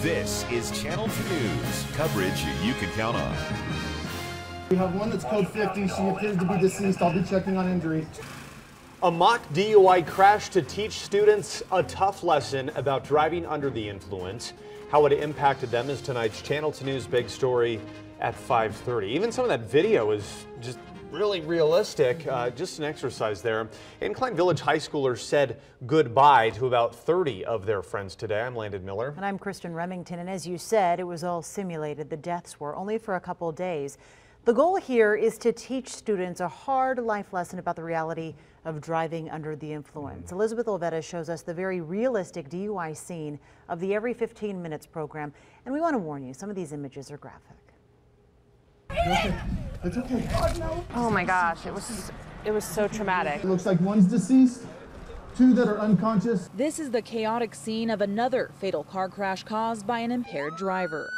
This is Channel 2 News, coverage you can count on. We have one that's code 50. She appears to be deceased. I'll be checking on injury. A mock DUI crash to teach students a tough lesson about driving under the influence. How it impacted them is tonight's Channel 2 News big story at 5:30. Even some of that video is just really realistic, just an exercise there. Incline Village high schoolers said goodbye to about 30 of their friends today. I'm Landon Miller. And I'm Kristen Remington, and as you said, it was all simulated. The deaths were only for a couple of days. The goal here is to teach students a hard life lesson about the reality of driving under the influence. Elizabeth Olvera shows us the very realistic DUI scene of the Every 15 Minutes program. And we want to warn you, some of these images are graphic. Okay. It's okay. Oh my gosh, it was so traumatic. It looks like one's deceased, two that are unconscious. This is the chaotic scene of another fatal car crash caused by an impaired driver.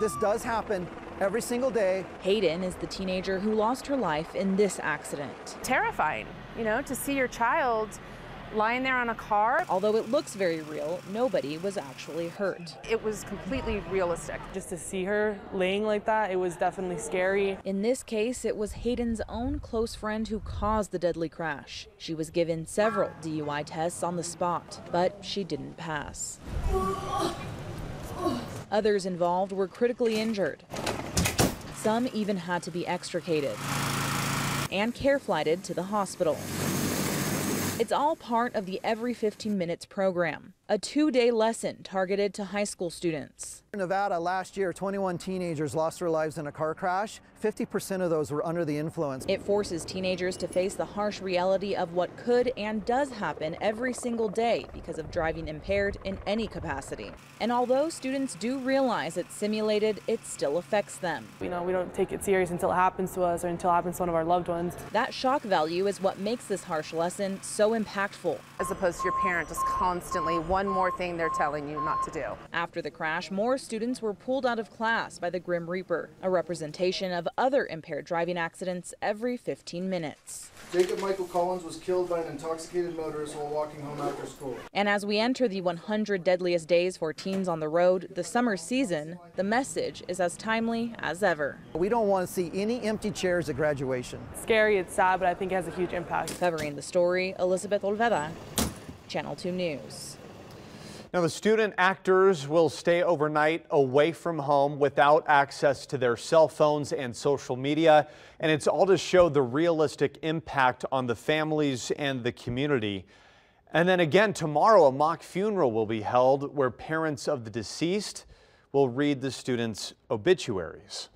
This does happen every single day. Hayden is the teenager who lost her life in this accident. Terrifying, you know, to see your child lying there on a car. Although it looks very real, nobody was actually hurt. It was completely realistic. Just to see her laying like that, it was definitely scary. In this case, it was Hayden's own close friend who caused the deadly crash. She was given several DUI tests on the spot, but she didn't pass. Others involved were critically injured. Some even had to be extricated and care flighted to the hospital. It's all part of the Every 15 Minutes program, a 2-day lesson targeted to high school students. In Nevada last year, 21 teenagers lost their lives in a car crash. 50% of those were under the influence. It forces teenagers to face the harsh reality of what could and does happen every single day because of driving impaired in any capacity. And although students do realize it's simulated, it still affects them. You know, we don't take it serious until it happens to us or until it happens to one of our loved ones. That shock value is what makes this harsh lesson so impactful. As opposed to your parent just constantly one more thing they're telling you not to do. After the crash, more students were pulled out of class by the Grim Reaper, a representation of other impaired driving accidents every 15 minutes. Jacob Michael Collins was killed by an intoxicated motorist while walking home after school. And as we enter the 100 deadliest days for teens on the road, the summer season, the message is as timely as ever. We don't want to see any empty chairs at graduation. It's scary, it's sad, but I think it has a huge impact. Covering the story, Elizabeth Olvera, Channel 2 News. Now, the student actors will stay overnight away from home without access to their cell phones and social media, and it's all to show the realistic impact on the families and the community. And then again, tomorrow, a mock funeral will be held where parents of the deceased will read the students' obituaries.